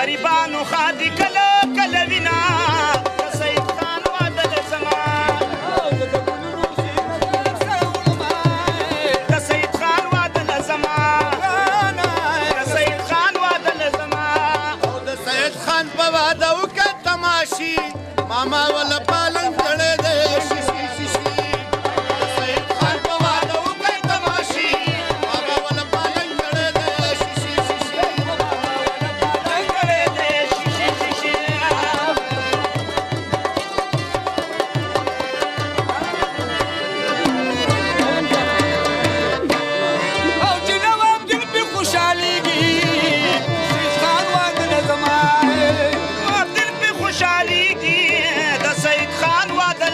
غریبانو خادي کله کله وینا د سید خان واده د زما د سید خان واده د زما د سید خان واده د زما او د سید خان په واده وکړه تماشي ماما ولا پالنګ کړی دی شیشي شیشي د سید خان په واده وکړه تماشي ماما ولا پالنګ کړی دی شیشي شیشي او چې نواب دل پې خوشحالېږي سید خان واده د زما نواب دل پې خوشحالېږي د سید خان واده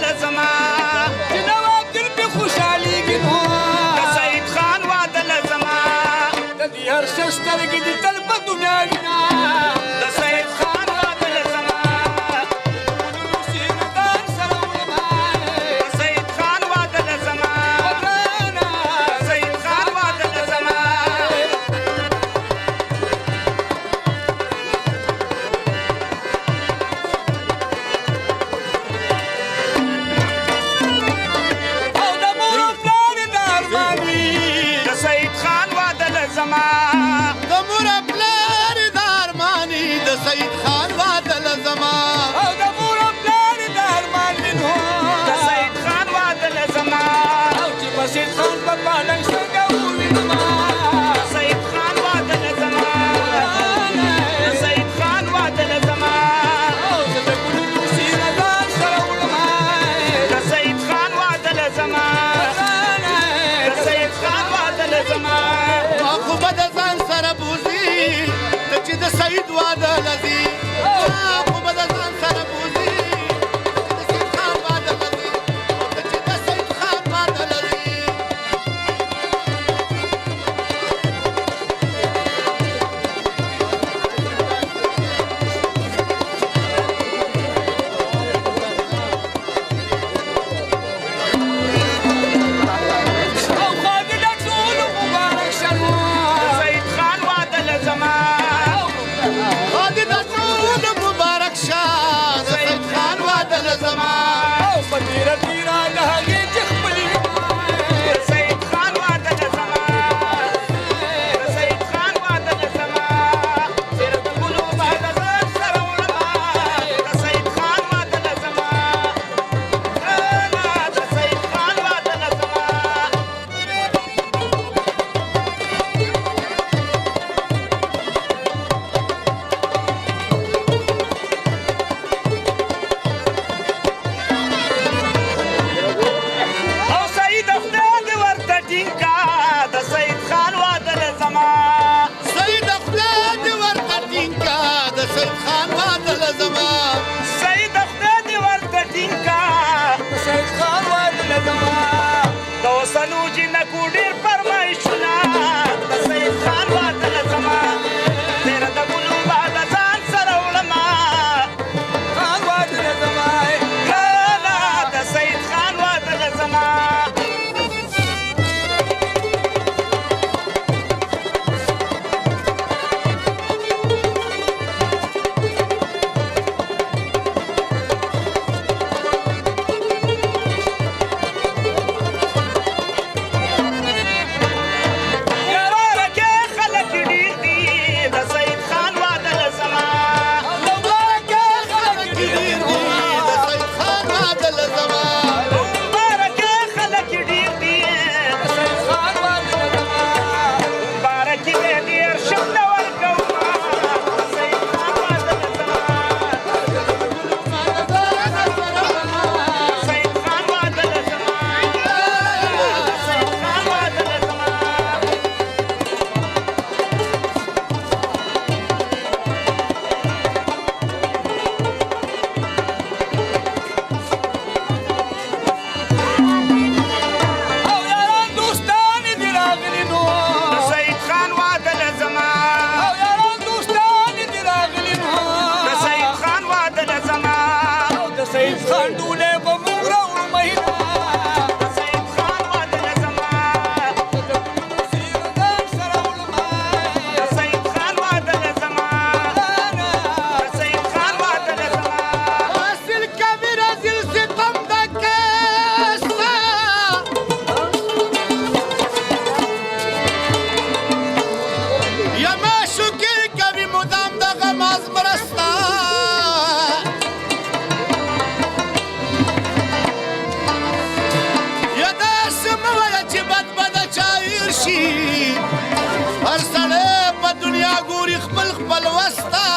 پلوستا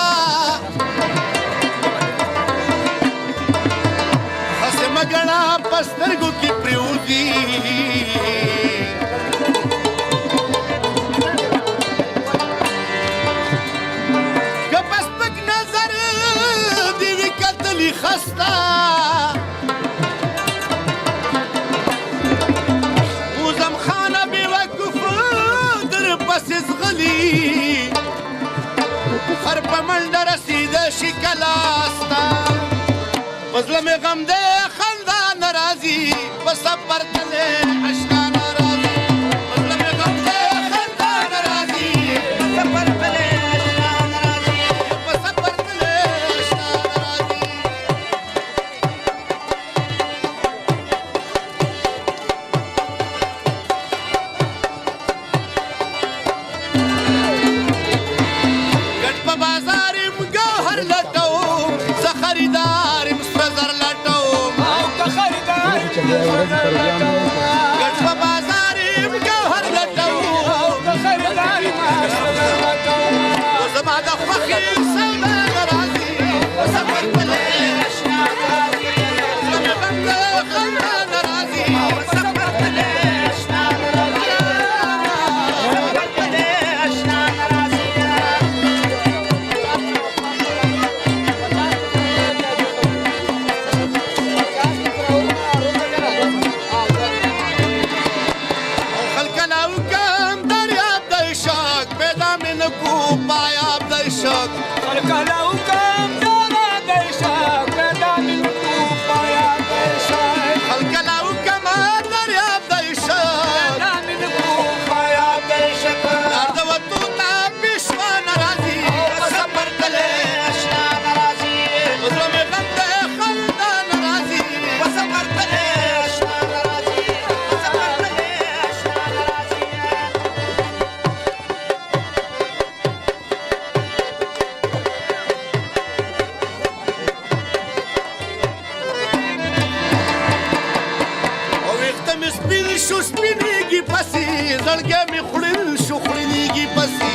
خسه مګړه پسترګو کې پریوزي کپستک نظر دی کتلی خستا وزم خانه بی وقف در پس زغلی هر په منډه رسیده شي کلاستا فضله مې غم دی خندا ناراضي په سفر تلې اشنا ناراضي فضله مې غم دی خندا ناراضي په سفر تلې اشنا ناراضي په سفر تلې اشنا ناراضي ګټ په بازار يم ګوهر لټوم زه خریدار يم سره زر لټوم ګټ په بازار يم ګوهر لټوم زما د خوښې سودا ناراضي په سفر تلې اشنا ناراضي زما غم دی خندا ناراضي په سفر تلې اشنا ناراضي سفر تلې اشنا ناراضي خلق ناوکم دریاب دی شاک پیدا من کو پایاب دی شاک خلق ناوکم دریاب دی شاک پیدا من کو پایاب دی شاک خلق ناوکم دریاب دی شاک پیدا من کو پایاب دی شاک درد و تو تا پیشوا ناراضی سفر تلے اشنا ناراضی زلم غم دی خندا ناراضی سفر تلے اشنا ناراضی سفر تلے اشنا ناراضی او وخت مې سپین شو سپینېږي پسې زړګی مې خوړل شو خوړلېږي پسې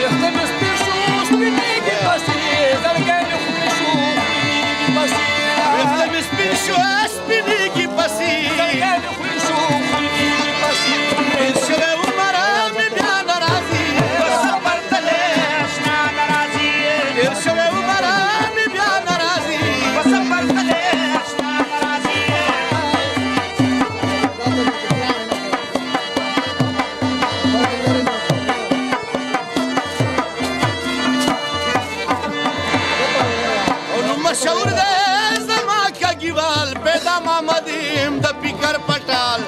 وخت مې سپین شو سپینېږي پسې زړګی مې خوړل شو خوړلېږي پسې وخت مې سپین شو سپینېږي پسې زړګی مې خوړل شو خوړلېږي پسې تېر شوی عمره مې بیا ناراضي په سفر تلې اشنا ناراضي تېر شوی عمره مې بیا ناراضي په سفر تلې اشنا ناراضي او نو مشهور دی زما کاږیوال پیدا محمد یم د پیکر پټال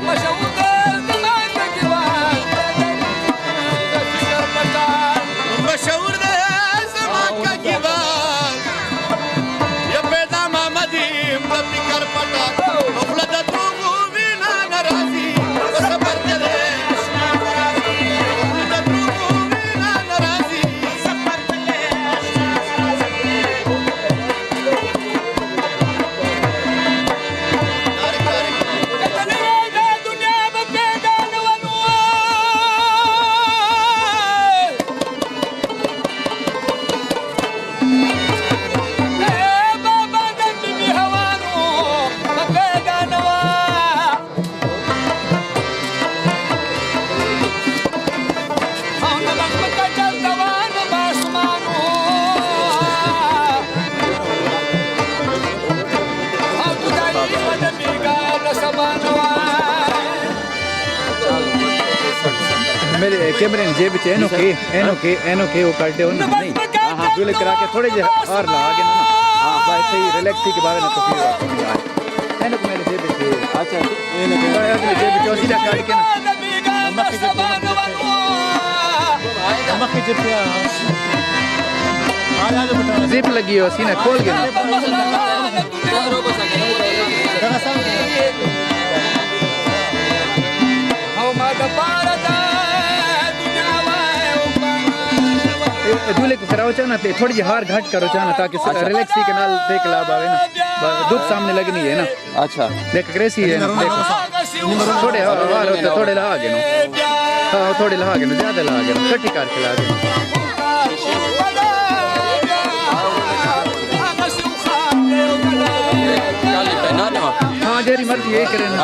مشهور دی زما کاږیوال پیدا محمد یم د پیکر پټال مشهور دی زما کاږیوال یا پیدا محمد یم د پیکر پټال خوله د دروغو وینا ناراضي په سفر تلې اشنا ناراضي خوله د دروغو وینا ناراضي په سفر تلې اشنا ناراضي मेरे कैमरे ने जेब एनो के वो काटे हो ना नहीं हाँ जुले करा के थोड़े जे और ला आगे ना हाँ भाई सही रिलैक्स के बारे में तो फिर एनो को मेरे जेब से अच्छा एनो के जेब से सीधा काट के ना नमक की जेब जिप लगी हो सीना खोल के ना दूल्हे को कराओ चाहना थे थोड़ी जी हार घाट करो चाहना ताकि रिलैक्सी के नाल देख लाभ आवे ना दुख सामने लगनी है ना अच्छा देख क्रेसी है देखो थोड़े हार होते थोड़े ला आगे नो हाँ थोड़े ला आगे नो ज्यादा ला आगे नो कटी करके ला आगे अंकल जी यही करें ना।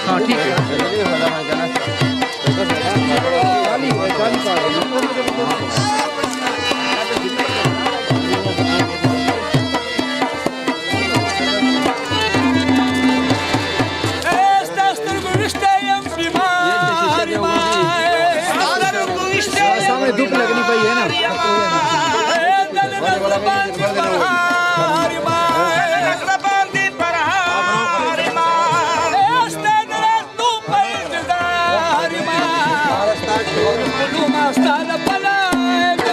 हाँ ठीक है। सामने धूप लगनी पई है ना। Hasta la palabra